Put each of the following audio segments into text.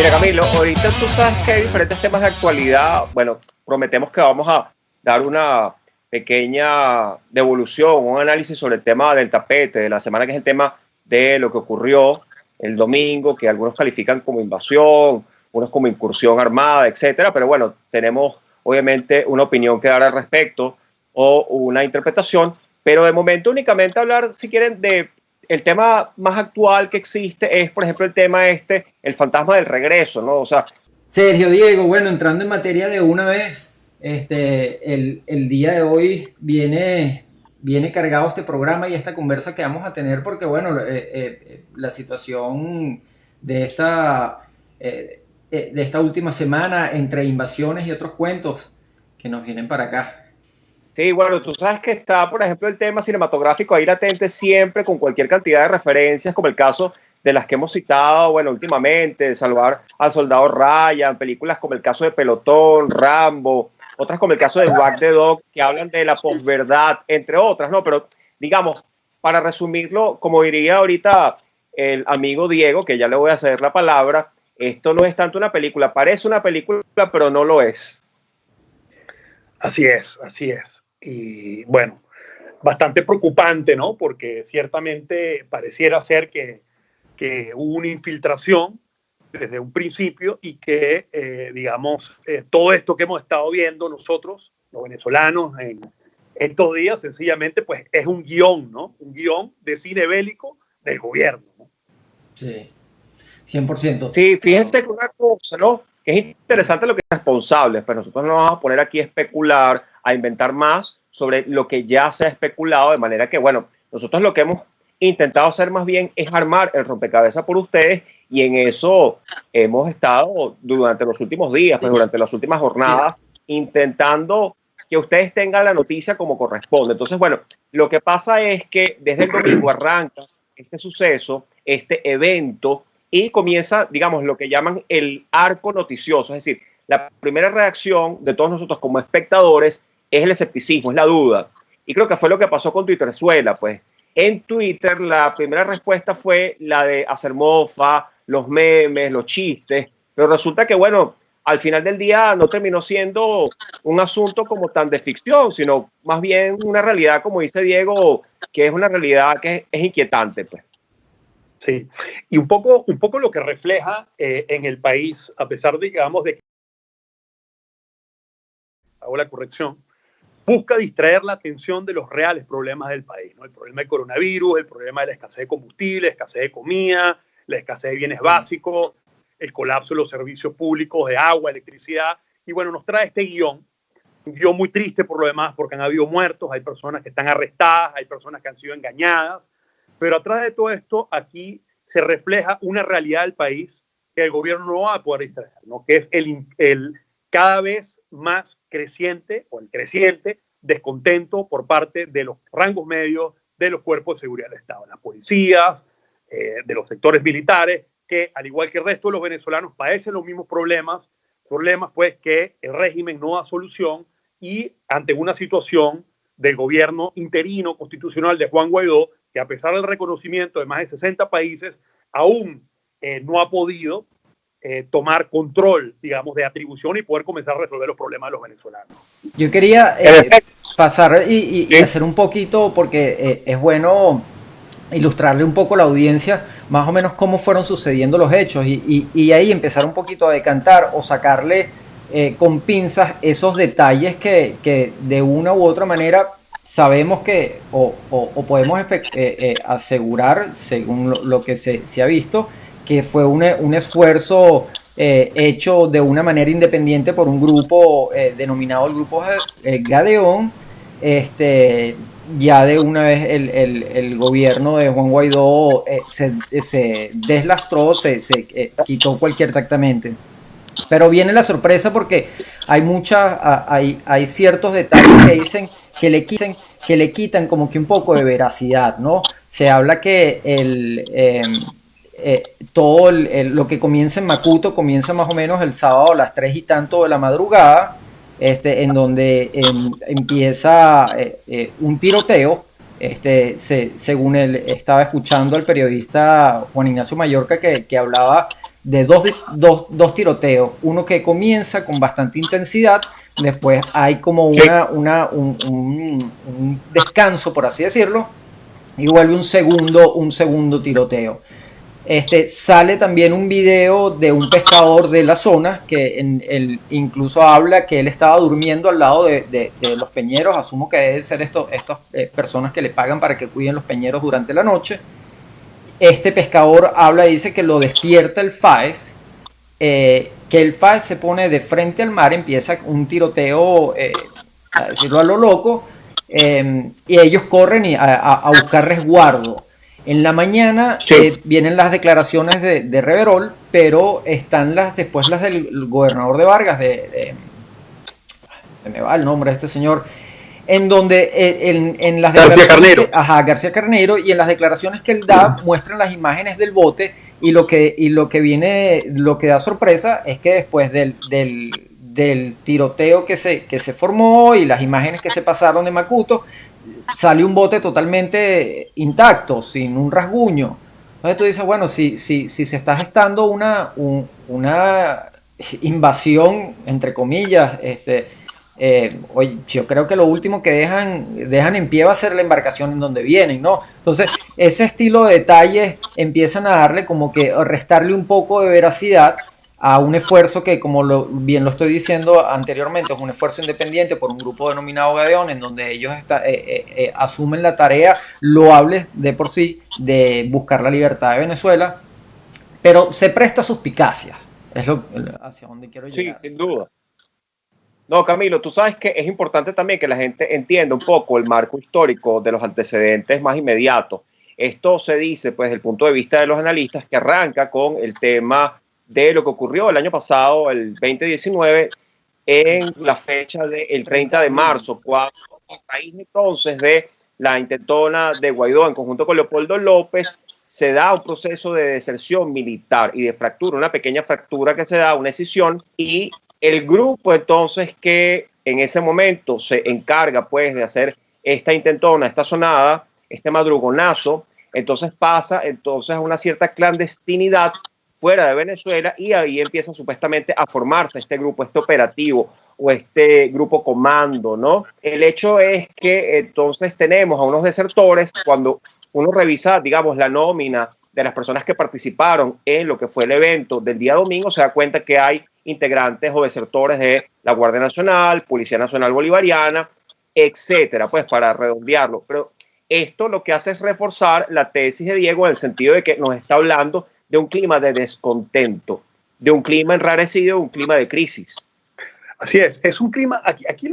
Mira, Camilo, ahorita tú sabes que hay diferentes temas de actualidad. Bueno, prometemos que vamos a dar una pequeña devolución, un análisis sobre el tema del tapete de la semana, que es el tema de lo que ocurrió el domingo, que algunos califican como invasión, unos como incursión armada, etcétera. Pero bueno, tenemos obviamente una opinión que dar al respecto o una interpretación. Pero de momento únicamente hablar, si quieren, de el tema más actual que existe es, por ejemplo, el tema el fantasma del regreso, ¿no? O sea, Sergio Diego, bueno, entrando en materia de una vez, el día de hoy viene cargado este programa y esta conversa que vamos a tener porque, bueno, la situación de de esta última semana entre invasiones y otros cuentos que nos vienen para acá. sí, bueno, tú sabes que está, por ejemplo, el tema cinematográfico ahí latente siempre con cualquier cantidad de referencias, como el caso de las que hemos citado, bueno, últimamente, Salvar al Soldado Ryan, películas como el caso de Pelotón, Rambo, otras como el caso de Wag the Dog, que hablan de la posverdad, entre otras, ¿no? Pero, digamos, para resumirlo, como diría ahorita el amigo Diego, que ya le voy a ceder la palabra, esto no es tanto una película, parece una película, pero no lo es. Así es, así es. Y bueno, bastante preocupante, ¿no? Porque ciertamente pareciera ser que hubo una infiltración desde un principio y que, digamos, todo esto que hemos estado viendo nosotros, los venezolanos, en estos días, sencillamente, pues es un guión, ¿no? Un guión de cine bélico del gobierno, ¿no? Sí, 100%. Sí, fíjense que una cosa, ¿no? Que es interesante lo que es responsable, pero nosotros no vamos a poner aquí a especular, a inventar más sobre lo que ya se ha especulado, de manera que, bueno, nosotros lo que hemos intentado hacer más bien es armar el rompecabezas por ustedes y en eso hemos estado durante los últimos días, pues durante las últimas jornadas, intentando que ustedes tengan la noticia como corresponde. Entonces, bueno, lo que pasa es que desde el domingo arranca este suceso, este evento, y comienza, digamos, lo que llaman el arco noticioso. Es decir, la primera reacción de todos nosotros como espectadores es el escepticismo, es la duda. Y creo que fue lo que pasó con Twitterzuela, pues. En Twitter la primera respuesta fue la de hacer mofa, los memes, los chistes, pero resulta que, bueno, al final del día no terminó siendo un asunto como tan de ficción, sino más bien una realidad, como dice Diego, que es una realidad que es inquietante, pues. Sí, y un poco lo que refleja en el país, a pesar, digamos, de que hago la corrección, busca distraer la atención de los reales problemas del país, ¿no? El problema del coronavirus, el problema de la escasez de combustible, la escasez de comida, la escasez de bienes básicos, el colapso de los servicios públicos de agua, electricidad. Y bueno, nos trae este guión, un guión muy triste por lo demás, porque han habido muertos, hay personas que están arrestadas, hay personas que han sido engañadas, pero atrás de todo esto, aquí se refleja una realidad del país que el gobierno no va a poder distraer, ¿no? Que es el cada vez más creciente o el creciente descontento por parte de los rangos medios de los cuerpos de seguridad del Estado, las policías, de los sectores militares, que al igual que el resto de los venezolanos padecen los mismos problemas pues que el régimen no da solución y ante una situación del gobierno interino constitucional de Juan Guaidó, que a pesar del reconocimiento de más de 60 países, aún no ha podido tomar control, digamos, de atribución y poder comenzar a resolver los problemas de los venezolanos. Yo quería pasar y hacer un poquito, porque es bueno ilustrarle un poco a la audiencia más o menos cómo fueron sucediendo los hechos y ahí empezar un poquito a decantar o sacarle con pinzas esos detalles que de una u otra manera sabemos que o podemos asegurar, según lo que se ha visto, que fue un esfuerzo hecho de una manera independiente por un grupo denominado el Grupo Gadeón. Ya de una vez el gobierno de Juan Guaidó se deslastró, se quitó cualquier exactamente. Pero viene la sorpresa porque hay ciertos detalles que dicen que le quitan como que un poco de veracidad, ¿no? Se habla que todo lo que comienza en Macuto comienza más o menos el sábado a las 3 y tanto de la madrugada, en donde empieza un tiroteo. Según él estaba escuchando al periodista Juan Ignacio Mallorca que hablaba de dos tiroteos. Uno que comienza con bastante intensidad, después hay como un descanso, por así decirlo, y vuelve un segundo tiroteo. Sale también un video de un pescador de la zona que él incluso habla que él estaba durmiendo al lado de los peñeros. Asumo que deben ser estas personas que le pagan para que cuiden los peñeros durante la noche. Este pescador habla y dice que lo despierta el FAES, que el FAES se pone de frente al mar, empieza un tiroteo, a decirlo a lo loco, y ellos corren a buscar resguardo. En la mañana vienen las declaraciones de Reverol, pero están después las del gobernador de Vargas, me va el nombre de este señor, en donde en las García Carneiro. García Carneiro, y en las declaraciones que él da muestran las imágenes del bote, y lo que da sorpresa es que después del tiroteo que se formó y las imágenes que se pasaron de Macuto, sale un bote totalmente intacto, sin un rasguño. Entonces tú dices, bueno, si se está gestando una invasión, entre comillas, oye, yo creo que lo último que dejan en pie va a ser la embarcación en donde vienen, ¿no? Entonces, ese estilo de detalles empiezan a darle como que a restarle un poco de veracidad a un esfuerzo que, como bien lo estoy diciendo anteriormente, es un esfuerzo independiente por un grupo denominado Gadeón, en donde ellos asumen la tarea loable de por sí de buscar la libertad de Venezuela, pero se presta a suspicacias, es hacia donde quiero llegar. Sí, sin duda. No, Camilo, tú sabes que es importante también que la gente entienda un poco el marco histórico de los antecedentes más inmediatos. Esto se dice, pues, desde el punto de vista de los analistas, que arranca con el tema de lo que ocurrió el año pasado, el 2019, en la fecha del 30 de marzo, cuando a raíz entonces de la intentona de Guaidó en conjunto con Leopoldo López, se da un proceso de deserción militar y de fractura, una pequeña fractura que se da, una escisión, y el grupo entonces que en ese momento se encarga pues de hacer esta intentona, esta sonada, este madrugonazo, entonces pasa entonces a una cierta clandestinidad fuera de Venezuela, y ahí empieza supuestamente a formarse este grupo, este operativo o este grupo comando, ¿no? El hecho es que entonces tenemos a unos desertores. Cuando uno revisa, digamos, la nómina de las personas que participaron en lo que fue el evento del día domingo, se da cuenta que hay integrantes o desertores de la Guardia Nacional, Policía Nacional Bolivariana, etcétera, pues para redondearlo. Pero esto lo que hace es reforzar la tesis de Diego, en el sentido de que nos está hablando de un clima de descontento, de un clima enrarecido, un clima de crisis. Así es un clima, aquí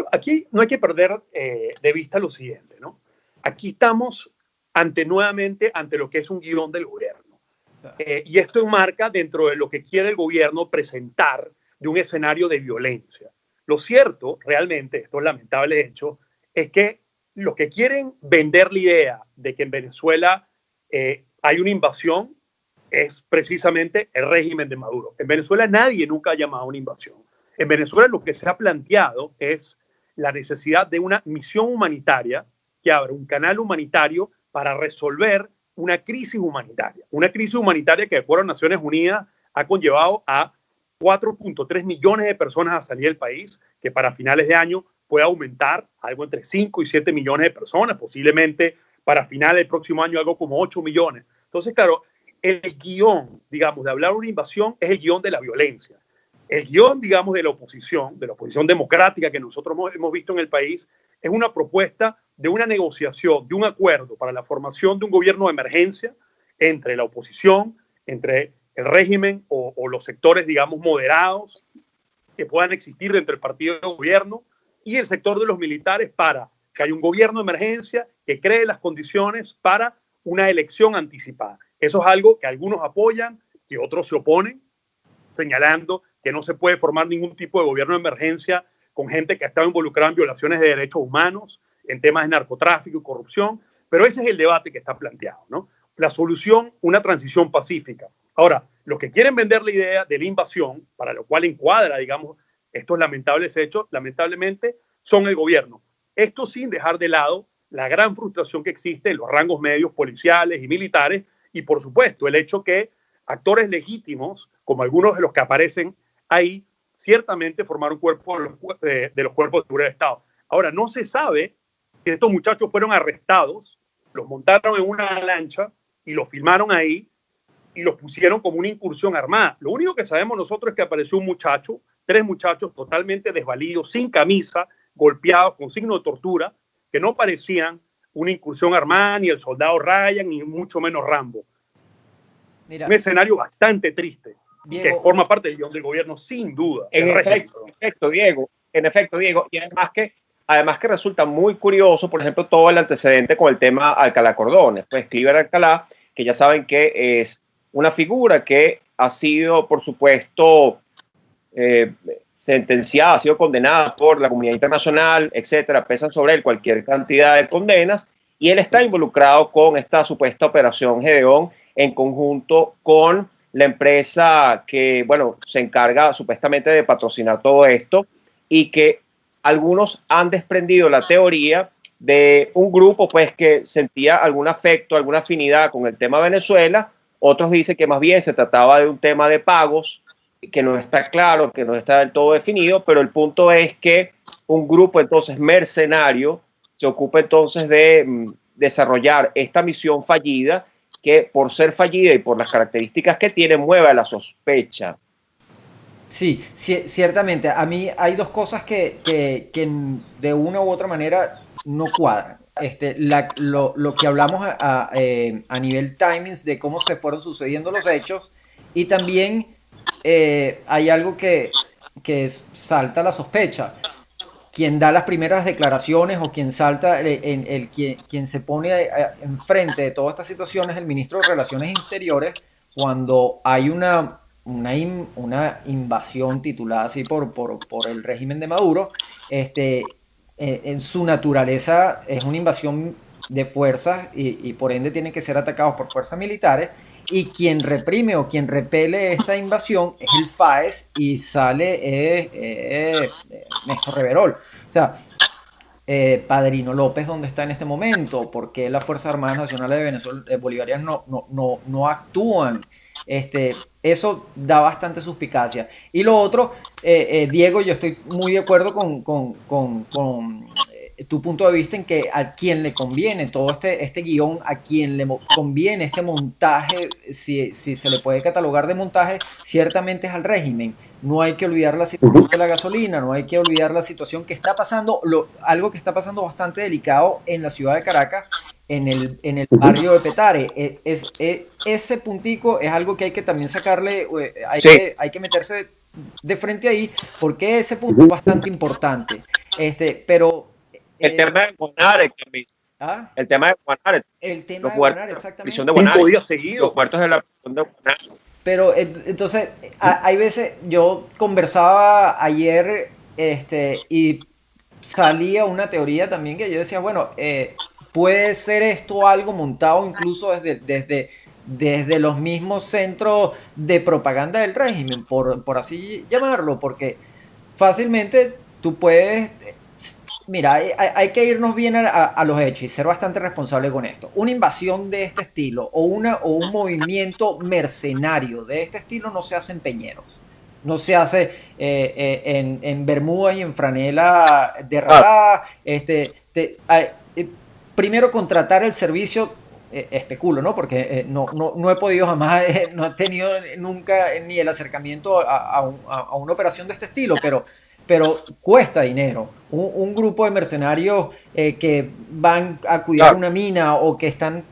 no hay que perder de vista lo siguiente, ¿no? Aquí estamos nuevamente ante lo que es un guión del gobierno. Y esto enmarca dentro de lo que quiere el gobierno presentar de un escenario de violencia. Lo cierto, realmente, esto es lamentable hecho, es que los que quieren vender la idea de que en Venezuela hay una invasión es precisamente el régimen de Maduro. En Venezuela nadie nunca ha llamado a una invasión. En Venezuela lo que se ha planteado es la necesidad de una misión humanitaria que abra un canal humanitario para resolver una crisis humanitaria. Una crisis humanitaria que, de acuerdo a Naciones Unidas, ha conllevado a 4.3 millones de personas a salir del país, que para finales de año puede aumentar algo entre 5 y 7 millones de personas, posiblemente para finales del próximo año algo como 8 millones. Entonces, claro, el guión, digamos, de hablar de una invasión es el guión de la violencia. El guión, digamos, de la oposición democrática que nosotros hemos visto en el país, es una propuesta de una negociación, de un acuerdo para la formación de un gobierno de emergencia entre la oposición, entre el régimen o los sectores, digamos, moderados que puedan existir dentro del partido de gobierno, y el sector de los militares, para que haya un gobierno de emergencia que cree las condiciones para una elección anticipada. Eso es algo que algunos apoyan y otros se oponen, señalando que no se puede formar ningún tipo de gobierno de emergencia con gente que ha estado involucrada en violaciones de derechos humanos, en temas de narcotráfico y corrupción, pero ese es el debate que está planteado, ¿no? La solución, una transición pacífica. Ahora, los que quieren vender la idea de la invasión, para lo cual encuadra, digamos, estos lamentables hechos, lamentablemente, son el gobierno. Esto sin dejar de lado la gran frustración que existe en los rangos medios policiales y militares, y por supuesto el hecho que actores legítimos, como algunos de los que aparecen ahí, ciertamente formaron cuerpo de los cuerpos de seguridad del Estado. Ahora, no se sabe que estos muchachos fueron arrestados, los montaron en una lancha y los filmaron ahí y los pusieron como una incursión armada. Lo único que sabemos nosotros es que apareció un muchacho, 3 muchachos totalmente desvalidos, sin camisa, golpeados, con signos de tortura, que no parecían una incursión armada, ni el soldado Ryan, ni mucho menos Rambo. Mira, un escenario bastante triste, Diego, que forma parte del guión del gobierno, sin duda. En efecto, Diego. Y además que resulta muy curioso, por ejemplo, todo el antecedente con el tema Alcalá Cordones. Pues Cliver Alcalá, que ya saben que es una figura que ha sido, por supuesto, sentenciada, ha sido condenada por la comunidad internacional, etcétera, pesan sobre él cualquier cantidad de condenas, y él está involucrado con esta supuesta operación Gedeón en conjunto con la empresa que, bueno, se encarga supuestamente de patrocinar todo esto, y que algunos han desprendido la teoría de un grupo pues que sentía algún afecto, alguna afinidad con el tema Venezuela. Otros dicen que más bien se trataba de un tema de pagos, que no está claro, que no está del todo definido, pero el punto es que un grupo entonces mercenario se ocupa entonces de desarrollar esta misión fallida, que por ser fallida y por las características que tiene, mueve a la sospecha. Sí, ciertamente. A mí hay dos cosas que de una u otra manera no cuadran. Lo que hablamos a nivel timings de cómo se fueron sucediendo los hechos, y también hay algo que salta la sospecha. Quien da las primeras declaraciones o quien salta, quien se pone enfrente de toda esta situación es el ministro de Relaciones Interiores, cuando hay una invasión titulada así por el régimen de Maduro. En su naturaleza es una invasión de fuerzas y por ende tienen que ser atacados por fuerzas militares, y quien reprime o quien repele esta invasión es el FAES, y sale Néstor Reverol. O sea, Padrino López, ¿dónde está en este momento? ¿Por qué las Fuerzas Armadas Nacionales de Venezuela bolivarianas no actúan? Eso da bastante suspicacia. Y lo otro, Diego, yo estoy muy de acuerdo con tu punto de vista en que a quien le conviene todo este guión, a quien le conviene este montaje, si se le puede catalogar de montaje, ciertamente es al régimen. No hay que olvidar la situación de la gasolina, no hay que olvidar la situación que está pasando, algo que está pasando bastante delicado en la ciudad de Caracas, en el barrio de Petare. Ese puntico es algo que hay que también sacarle, hay que meterse de frente ahí, porque ese punto es bastante importante. Pero el tema de Guanare también. ¿Ah? El tema de Guanare. El tema de Guanare, exactamente. De Guanare. Los puertos de la prisión de Guanare. Pero entonces, hay veces, yo conversaba ayer y salía una teoría también que yo decía, bueno, puede ser esto algo montado incluso desde los mismos centros de propaganda del régimen, por así llamarlo, porque fácilmente tú puedes... Mira, hay que irnos bien a los hechos y ser bastante responsable con esto. Una invasión de este estilo o un movimiento mercenario de este estilo no se hace en Peñeros. No se hace en Bermudas y en franela de radar. Primero, contratar el servicio, especulo, ¿no? Porque no he podido jamás, no he tenido nunca ni el acercamiento a una operación de este estilo, pero cuesta dinero. Un grupo de mercenarios que van a cuidar una mina o que están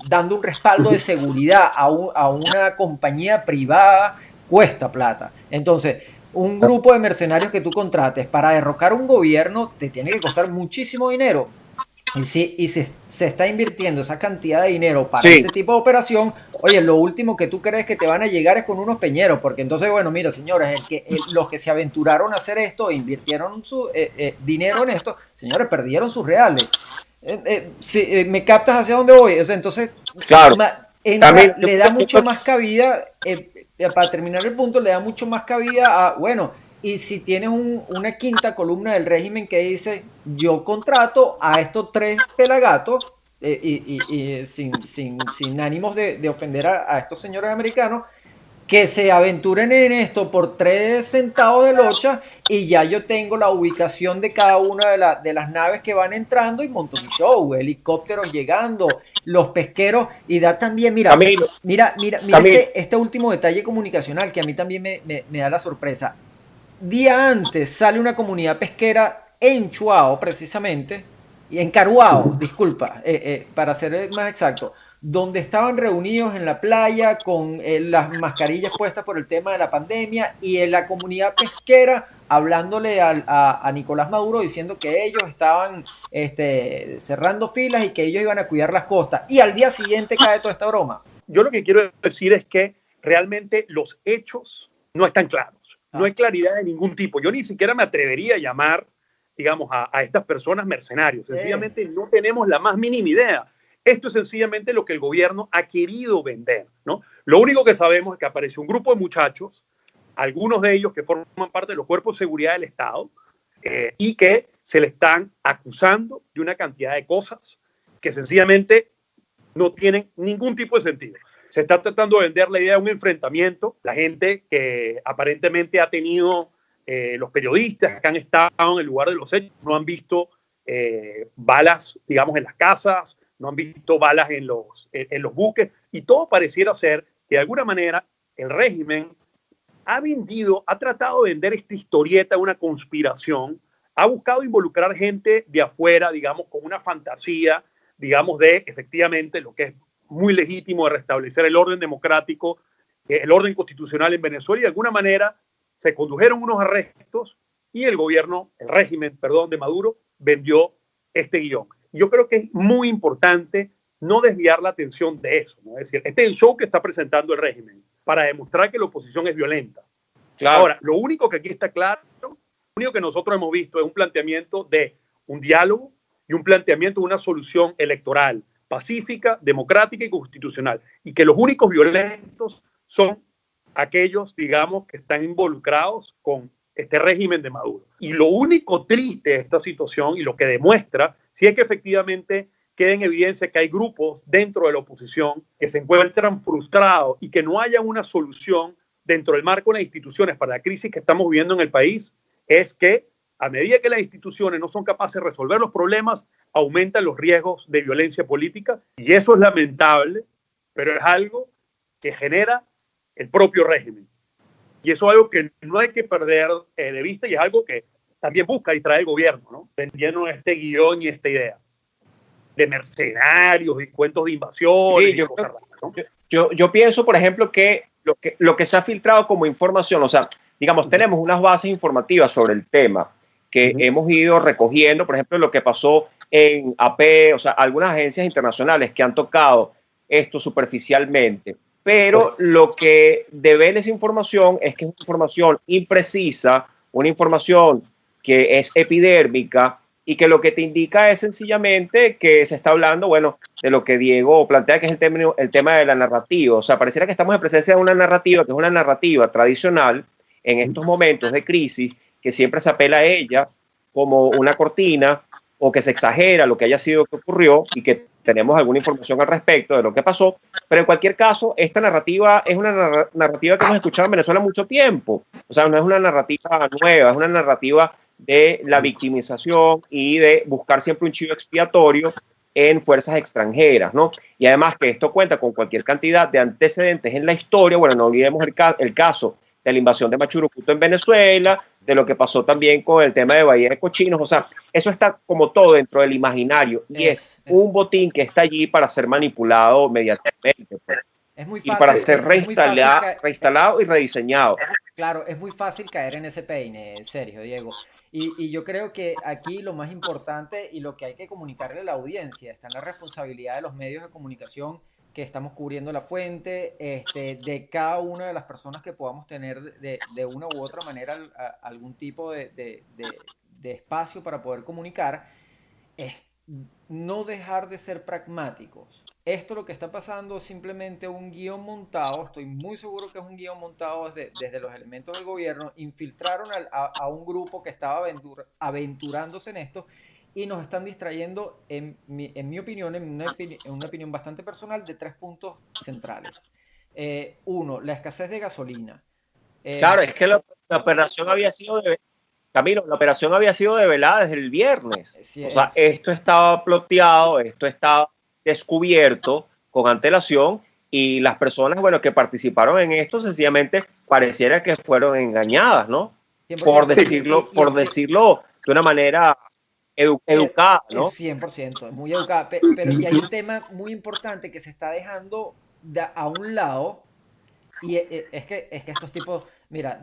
dando un respaldo de seguridad a una compañía privada cuesta plata. Entonces, un grupo de mercenarios que tú contrates para derrocar un gobierno te tiene que costar muchísimo dinero. Y si se está invirtiendo esa cantidad de dinero para este tipo de operación, oye, lo último que tú crees que te van a llegar es con unos peñeros, porque entonces, bueno, mira, señores, los que se aventuraron a hacer esto e invirtieron su dinero en esto, señores, perdieron sus reales. ¿Me captas hacia dónde voy? O sea, entonces, claro, le da mucho más cabida, para terminar el punto, le da mucho más cabida a, bueno, y si tienes una quinta columna del régimen que dice, yo contrato a estos 3 pelagatos sin ánimos de ofender a estos señores americanos, que se aventuren en esto por 3 centavos de locha y ya yo tengo la ubicación de cada una de las naves que van entrando y monto mi show, helicópteros llegando, los pesqueros y da también, Camilo, mira Camilo, este último detalle comunicacional que a mí también me da la sorpresa. Día antes sale una comunidad pesquera en Chuao, precisamente, y en Caruao, disculpa, para ser más exacto, donde estaban reunidos en la playa con las mascarillas puestas por el tema de la pandemia y en la comunidad pesquera hablándole a Nicolás Maduro diciendo que ellos estaban cerrando filas y que ellos iban a cuidar las costas. Y al día siguiente cae toda esta broma. Yo lo que quiero decir es que realmente los hechos no están claros. No hay claridad de ningún tipo. Yo ni siquiera me atrevería a llamar, digamos, a estas personas mercenarios. Sencillamente no tenemos la más mínima idea. Esto es sencillamente lo que el gobierno ha querido vender, ¿no? Lo único que sabemos es que apareció un grupo de muchachos, algunos de ellos que forman parte de los cuerpos de seguridad del Estado, y que se le están acusando de una cantidad de cosas que sencillamente no tienen ningún tipo de sentido. Se está tratando de vender la idea de un enfrentamiento. La gente que aparentemente ha tenido, los periodistas que han estado en el lugar de los hechos, no han visto balas, digamos, en las casas, no han visto balas en los buques, y todo pareciera ser que de alguna manera el régimen ha tratado de vender esta historieta de una conspiración, ha buscado involucrar gente de afuera, digamos, con una fantasía, digamos, de efectivamente lo que es muy legítimo de restablecer el orden democrático, el orden constitucional en Venezuela, y de alguna manera se condujeron unos arrestos y el gobierno, el régimen, perdón, de Maduro vendió este guión. Yo creo que es muy importante no desviar la atención de eso, ¿no? Es decir, este es el show que está presentando el régimen para demostrar que la oposición es violenta. Claro. Ahora, lo único que aquí está claro, lo único que nosotros hemos visto es un planteamiento de un diálogo y un planteamiento de una solución electoral pacífica, democrática y constitucional, y que los únicos violentos son aquellos, digamos, que están involucrados con este régimen de Maduro. Y lo único triste de esta situación y lo que demuestra, si es que efectivamente queda en evidencia que hay grupos dentro de la oposición que se encuentran frustrados y que no haya una solución dentro del marco de las instituciones para la crisis que estamos viviendo en el país, es que a medida que las instituciones no son capaces de resolver los problemas, aumentan los riesgos de violencia política, y eso es lamentable, pero es algo que genera el propio régimen. Y eso es algo que no hay que perder de vista, y es algo que también busca distraer el gobierno, ¿no? Vendiendo este guión y esta idea de mercenarios y cuentos de invasión. Sí, yo pienso, por ejemplo, que lo que se ha filtrado como información, o sea, digamos, tenemos unas bases informativas sobre el tema que hemos ido recogiendo, por ejemplo, lo que pasó en AP, o sea, algunas agencias internacionales que han tocado esto superficialmente, pero lo que devela esa información es que es una información imprecisa, una información que es epidérmica, y que lo que te indica es sencillamente que se está hablando, bueno, de lo que Diego plantea, que es el tema de la narrativa. O sea, pareciera que estamos en presencia de una narrativa, que es una narrativa tradicional en estos momentos de crisis, que siempre se apela a ella como una cortina, o que se exagera lo que haya sido que ocurrió, y que tenemos alguna información al respecto de lo que pasó. Pero en cualquier caso, esta narrativa es una narrativa que hemos escuchado en Venezuela mucho tiempo. O sea, no es una narrativa nueva, es una narrativa de la victimización y de buscar siempre un chivo expiatorio en fuerzas extranjeras, ¿no? Y además que esto cuenta con cualquier cantidad de antecedentes en la historia. Bueno, no olvidemos el caso de la invasión de Machurucuto en Venezuela, de lo que pasó también con el tema de Bahía de Cochinos. O sea, eso está como todo dentro del imaginario, y es un botín que está allí para ser manipulado mediáticamente, pues. Es muy fácil, y para ser reinstalado y rediseñado. Claro, es muy fácil caer en ese peine, Sergio, Diego. Y yo creo que aquí lo más importante y lo que hay que comunicarle a la audiencia está en la responsabilidad de los medios de comunicación que estamos cubriendo la fuente, de cada una de las personas que podamos tener de una u otra manera algún tipo de espacio para poder comunicar, es no dejar de ser pragmáticos. Esto lo que está pasando es simplemente un guión montado, estoy muy seguro que es un guión montado desde los elementos del gobierno, infiltraron a un grupo que estaba aventurándose en esto y nos están distrayendo, en mi opinión, en una opinión bastante personal, de 3 puntos centrales. Uno, la escasez de gasolina. Claro, es que la operación había sido Camilo, la operación había sido develada desde el viernes. O sea, esto estaba ploteado, esto estaba descubierto con antelación y las personas, bueno, que participaron en esto sencillamente pareciera que fueron engañadas, ¿no? Por decirlo de una manera educada, ¿no? 100%, muy educada. Pero y hay un tema muy importante que se está dejando a un lado, y es que estos tipos, mira,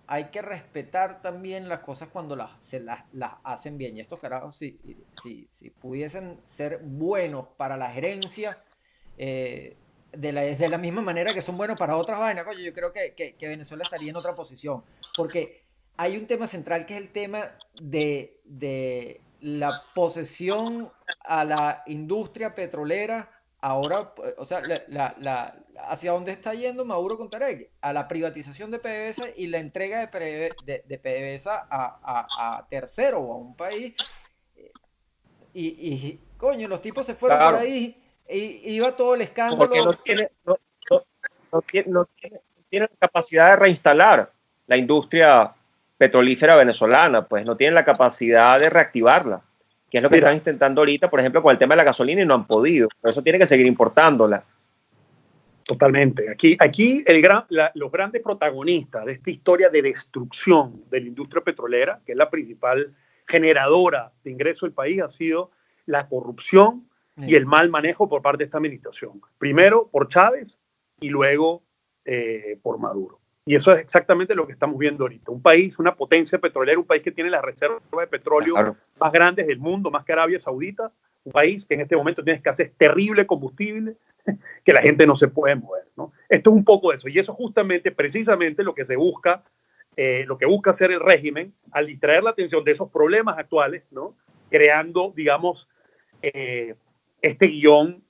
hay que respetar también las cosas cuando las hacen bien. Y estos carajos, si pudiesen ser buenos para la gerencia, de la misma manera que son buenos para otras vainas, coño, yo creo que Venezuela estaría en otra posición. Porque hay un tema central que es el tema de la posesión a la industria petrolera. Ahora, o sea, hacia dónde está yendo Maduro con Tarek, a la privatización de PDVSA y la entrega de PDVSA a tercero o a un país. Coño, los tipos se fueron por ahí y iba todo el escándalo. Porque no tiene la capacidad de reinstalar la industria petrolífera venezolana, pues no tienen la capacidad de reactivarla, que es lo que están intentando ahorita, por ejemplo, con el tema de la gasolina y no han podido. Por eso tienen que seguir importándola. Totalmente. Aquí los grandes protagonistas de esta historia de destrucción de la industria petrolera, que es la principal generadora de ingresos del país, ha sido la corrupción y el mal manejo por parte de esta administración. Primero por Chávez y luego por Maduro. Y eso es exactamente lo que estamos viendo ahorita. Un país, una potencia petrolera, un país que tiene las reservas de petróleo más grandes del mundo, más que Arabia Saudita, un país que en este momento tiene escasez terrible de combustible, que la gente no se puede mover, ¿no? Esto es un poco eso, y eso justamente, precisamente lo que se busca, lo que busca hacer el régimen al distraer la atención de esos problemas actuales, ¿no? Creando, digamos, este guión,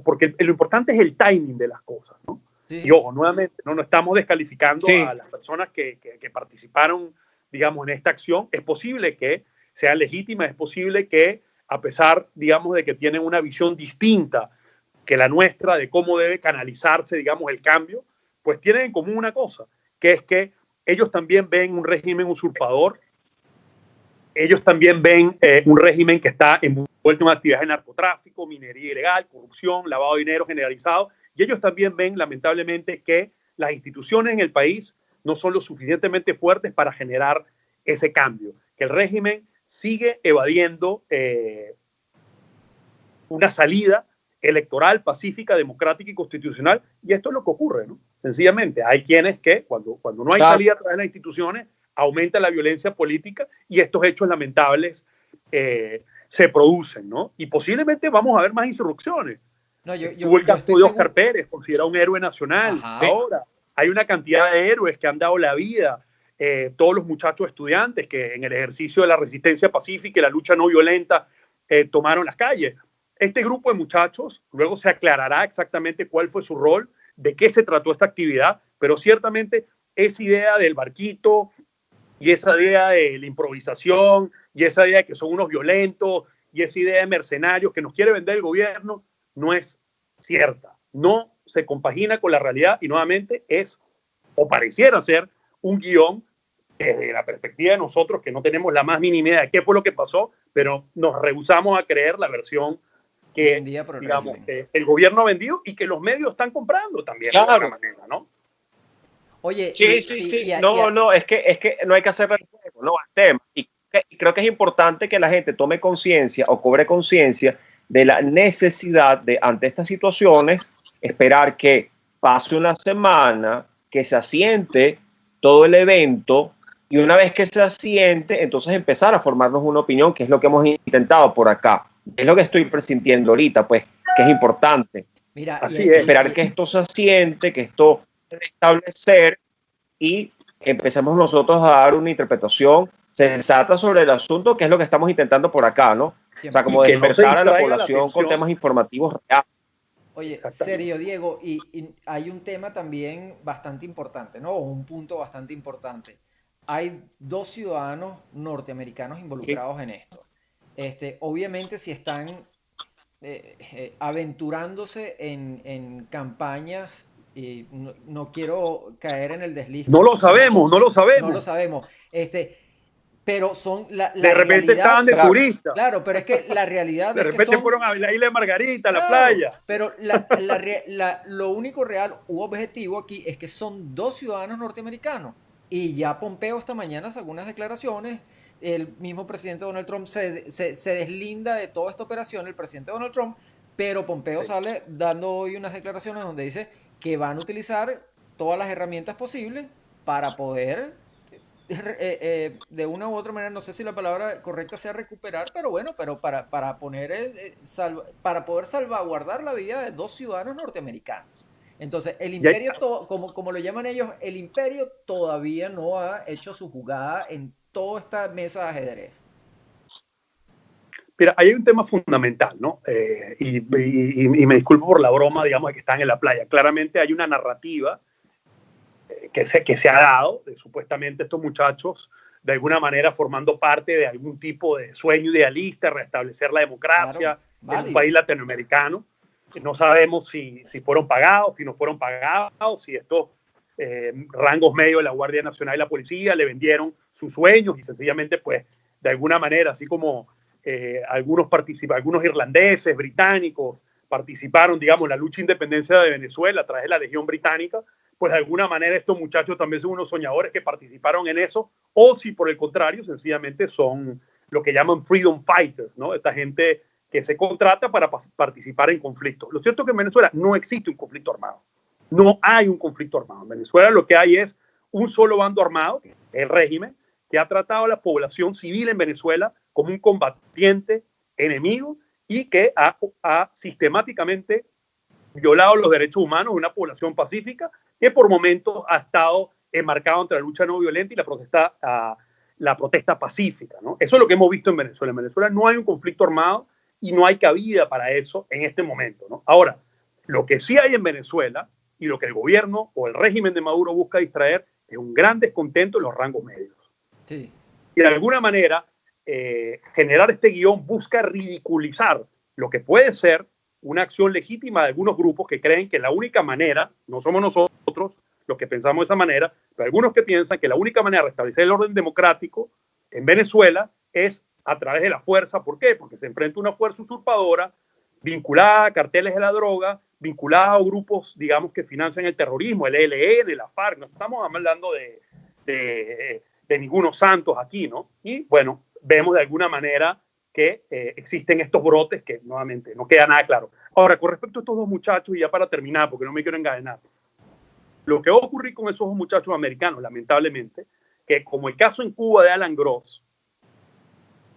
porque lo importante es el timing de las cosas, ¿no? Sí. Y ojo, nuevamente, no estamos descalificando a las personas que participaron, digamos, en esta acción. Es posible que sean legítimas, es posible que, a pesar, digamos, de que tienen una visión distinta que la nuestra de cómo debe canalizarse, digamos, el cambio, pues tienen en común una cosa, que es que ellos también ven un régimen usurpador, ellos también ven un régimen que está envuelto en actividades de narcotráfico, minería ilegal, corrupción, lavado de dinero generalizado, y ellos también ven, lamentablemente, que las instituciones en el país no son lo suficientemente fuertes para generar ese cambio, que el régimen sigue evadiendo una salida electoral, pacífica, democrática y constitucional, y esto es lo que ocurre, ¿no? Sencillamente, hay quienes que, cuando no hay salida a través de las instituciones, aumenta la violencia política y estos hechos lamentables se producen, ¿no? Y posiblemente vamos a ver más insurrecciones. Tuvo el caso de Oscar Pérez, considerado un héroe nacional. Ajá. Ahora, hay una cantidad de héroes que han dado la vida, todos los muchachos estudiantes que en el ejercicio de la resistencia pacífica y la lucha no violenta tomaron las calles. Este grupo de muchachos, luego se aclarará exactamente cuál fue su rol, de qué se trató esta actividad, pero ciertamente esa idea del barquito y esa idea de la improvisación y esa idea de que son unos violentos y esa idea de mercenarios que nos quiere vender el gobierno no es cierta, no se compagina con la realidad y nuevamente es, o pareciera ser, un guión desde la perspectiva de nosotros que no tenemos la más mínima idea de qué fue lo que pasó, pero nos rehusamos a creer la versión que, digamos, el gobierno ha vendido y que los medios están comprando también, claro, de alguna manera, ¿no? Oye, sí. No, es que no hay que hacerle el juego, no al tema. Y creo que es importante que la gente tome conciencia o cobre conciencia de la necesidad de, ante estas situaciones, esperar que pase una semana, que se asiente todo el evento y una vez que se asiente, entonces empezar a formarnos una opinión, que es lo que hemos intentado por acá. Es lo que estoy presintiendo ahorita, pues, que es importante. Mira, esperar que esto se asiente, que esto se establecer y empecemos nosotros a dar una interpretación sensata sobre el asunto, que es lo que estamos intentando por acá, ¿no? O sea, como despertar a la población con temas informativos reales. Oye, serio, Diego, y hay un tema también bastante importante, ¿no? Un punto bastante importante. hay dos ciudadanos norteamericanos involucrados en esto. Obviamente, si están aventurándose en campañas, y no quiero caer en el desliz, No lo sabemos, no lo no lo sabemos. sabemos, pero son la De repente estaban realidad, de turistas. claro, pero es que la realidad De es que repente son, fueron a la isla de Margarita, a la claro, playa. pero lo único real u objetivo aquí es que son dos ciudadanos norteamericanos. Y ya Pompeo esta mañana sacó unas declaraciones. El mismo presidente Donald Trump se deslinda de toda esta operación, el presidente Donald Trump, pero Pompeo Sí. sale dando hoy unas declaraciones donde dice que van a utilizar todas las herramientas posibles para poder de una u otra manera, no sé si la palabra correcta sea recuperar, pero bueno, pero para poner, para poder salvaguardar la vida de dos ciudadanos norteamericanos. Entonces, el Y hay, imperio, como lo llaman ellos, el imperio todavía no ha hecho su jugada en toda esta mesa de ajedrez. mira, hay un tema fundamental, ¿no? Y me disculpo por la broma, digamos, de que están en la playa. Claramente hay una narrativa que se ha dado de supuestamente estos muchachos de alguna manera formando parte de algún tipo de sueño idealista, restablecer la democracia Claro, en un país válido. latinoamericano. No sabemos si fueron pagados, si no fueron pagados, si estos rangos medios de la Guardia Nacional y la policía le vendieron sus sueños y sencillamente, pues, de alguna manera, así como algunos irlandeses, británicos, participaron, digamos, en la lucha de independencia de Venezuela a través de la Legión Británica, pues de alguna manera estos muchachos también son unos soñadores que participaron en eso, o si por el contrario, sencillamente son lo que llaman freedom fighters, ¿no? Esta gente que se contrata para participar en conflictos. Lo cierto es que en Venezuela no existe un conflicto armado. No hay un conflicto armado. En Venezuela lo que hay es un solo bando armado, el régimen, que ha tratado a la población civil en Venezuela como un combatiente enemigo y que ha sistemáticamente violado los derechos humanos de una población pacífica que por momentos ha estado enmarcado entre la lucha no violenta y la protesta pacífica, ¿no? Eso es lo que hemos visto en Venezuela. En Venezuela no hay un conflicto armado y no hay cabida para eso en este momento, ¿no? Ahora, lo que sí hay en Venezuela y lo que el gobierno o el régimen de Maduro busca distraer es un gran descontento en los rangos medios. Sí. Y de alguna manera, generar este guión busca ridiculizar lo que puede ser una acción legítima de algunos grupos que creen que la única manera, no somos nosotros los que pensamos de esa manera, pero algunos que piensan que la única manera de restablecer el orden democrático en Venezuela es a través de la fuerza. ¿Por qué? Porque se enfrenta una fuerza usurpadora vinculada a carteles de la droga, vinculada a grupos, digamos, que financian el terrorismo, el ELN, la FARC. No estamos hablando de ningunos santos aquí, ¿no? Y bueno, vemos de alguna manera que existen estos brotes que nuevamente no queda nada claro. Ahora, con respecto a estos dos muchachos, y ya para terminar, porque no me quiero encadenar, lo que va a ocurrir con esos dos muchachos americanos, lamentablemente, que como el caso en Cuba de Alan Gross,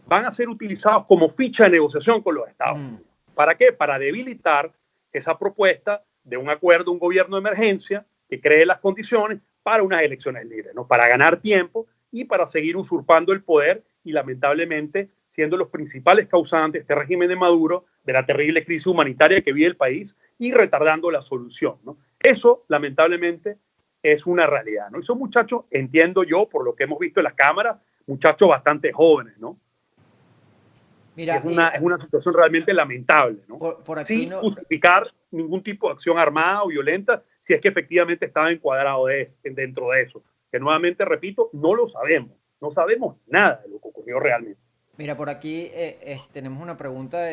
van a ser utilizados como ficha de negociación con los Estados Unidos. ¿Para qué? Para debilitar esa propuesta de un acuerdo, un gobierno de emergencia que cree las condiciones para unas elecciones libres, ¿no? Para ganar tiempo y para seguir usurpando el poder y lamentablemente siendo los principales causantes de este régimen de Maduro de la terrible crisis humanitaria que vive el país y retardando la solución, ¿no? Eso lamentablemente es una realidad, ¿no? Y son muchachos, entiendo yo, por lo que hemos visto en las cámaras, muchachos bastante jóvenes, ¿no? Mira, Es una situación realmente lamentable, ¿no? por aquí Sin no, justificar ningún tipo de acción armada o violenta, si es que efectivamente estaba encuadrado dentro de eso. Que nuevamente, repito, no lo sabemos. No sabemos nada de lo que ocurrió realmente. mira, por aquí tenemos una pregunta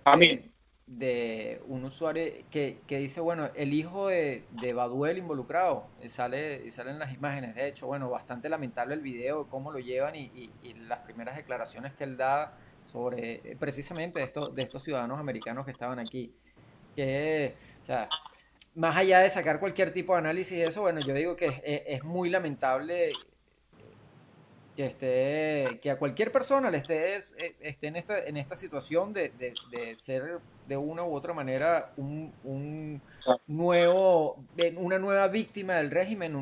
A mí, de un usuario que dice, bueno, el hijo de Baduel involucrado, salen las imágenes, de hecho, bueno, bastante lamentable el video, cómo lo llevan y las primeras declaraciones que él da sobre precisamente de estos ciudadanos americanos que estaban aquí, que, o sea, más allá de sacar cualquier tipo de análisis de eso, bueno, yo digo que es muy lamentable que a cualquier persona le esté en esta situación de ser de una u otra manera una nueva víctima del régimen,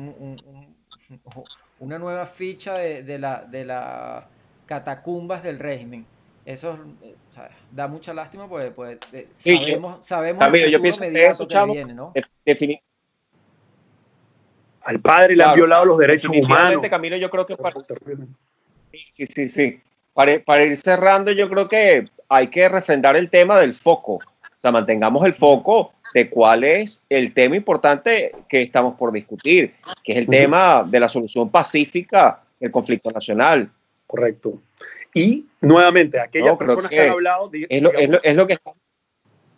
una nueva ficha de las catacumbas del régimen. Eso o sea, da mucha lástima porque sí, sabemos el Camilo, yo futuro pienso que eso, inmediato que le chamo, viene, ¿no? definitivamente Al padre le han violado los derechos humanos. Camilo, yo creo que sí. Para ir cerrando, yo creo que hay que refrendar el tema del foco. O sea, mantengamos el foco de cuál es el tema importante que estamos por discutir, que es el tema de la solución pacífica del conflicto nacional. Correcto. Y nuevamente, aquellas personas que han hablado... Es lo que está...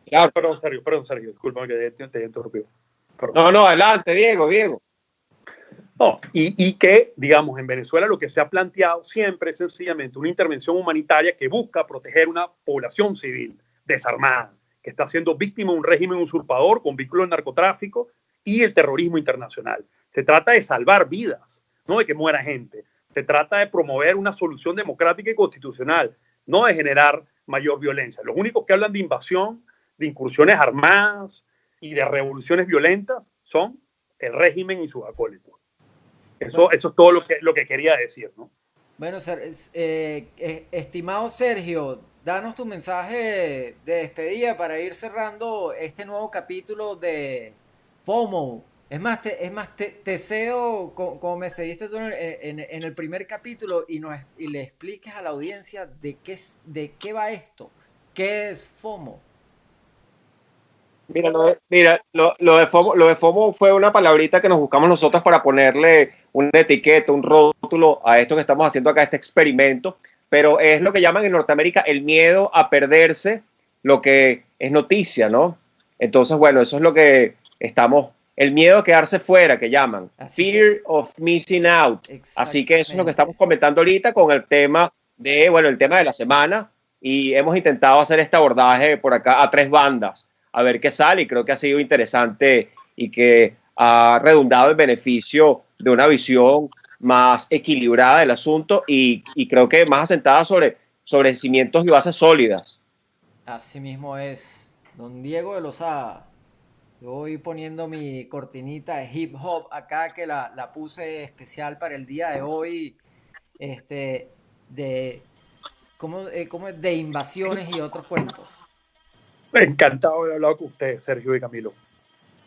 Claro. Perdón, Sergio, discúlpame que te interrumpí. No, adelante, Diego. No, y que, digamos, en Venezuela lo que se ha planteado siempre es sencillamente una intervención humanitaria que busca proteger una población civil desarmada, que está siendo víctima de un régimen usurpador con vínculos al narcotráfico y el terrorismo internacional. Se trata de salvar vidas, no de que muera gente. Se trata de promover una solución democrática y constitucional, no de generar mayor violencia. Los únicos que hablan de invasión, de incursiones armadas y de revoluciones violentas son el régimen y sus acólitos. Eso es todo lo que quería decir, ¿no? Bueno, estimado Sergio, danos tu mensaje de despedida para ir cerrando este nuevo capítulo de FOMO. Es más, te deseo, como me seguiste tú en el primer capítulo, y le expliques a la audiencia de qué va esto. ¿Qué es FOMO? Lo de FOMO fue una palabrita que nos buscamos nosotros para ponerle una etiqueta, un rótulo a esto que estamos haciendo acá, este experimento, pero es lo que llaman en Norteamérica el miedo a perderse lo que es noticia, ¿no? Entonces, bueno, eso es lo que estamos, el miedo a quedarse fuera, que llaman, fear of missing out. Así que eso es lo que estamos comentando ahorita con el tema el tema de la semana, y hemos intentado hacer este abordaje por acá a 3 bandas, a ver qué sale, y creo que ha sido interesante y que ha redundado en beneficio de una visión más equilibrada del asunto y creo que más asentada sobre cimientos y bases sólidas. Así mismo es. Don Diego de Lozada, yo voy poniendo mi cortinita de hip hop acá, que la puse especial para el día de hoy, de invasiones y otros cuentos. Encantado de hablar con ustedes, Sergio y Camilo.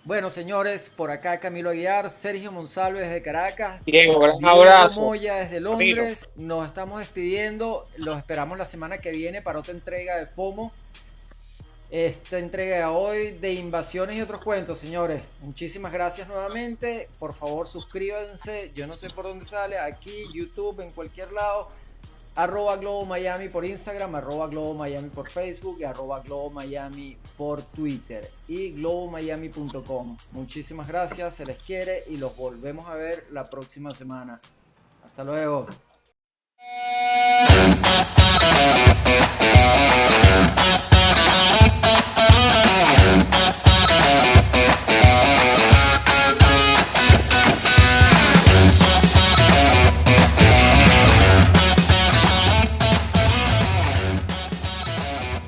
Bueno, señores, por acá Camilo Aguiar, Sergio Monsalve desde Caracas, Diego abrazo. Moya desde Londres. Nos estamos despidiendo, los esperamos la semana que viene para otra entrega de FOMO. Esta entrega de hoy de invasiones y otros cuentos, señores. Muchísimas gracias nuevamente. Por favor, suscríbanse. Yo no sé por dónde sale, aquí, YouTube, en cualquier lado. @Globo Miami por Instagram, @Globo Miami por Facebook y @Globo Miami por Twitter y globomiami.com. Muchísimas gracias, se les quiere y los volvemos a ver la próxima semana. Hasta luego.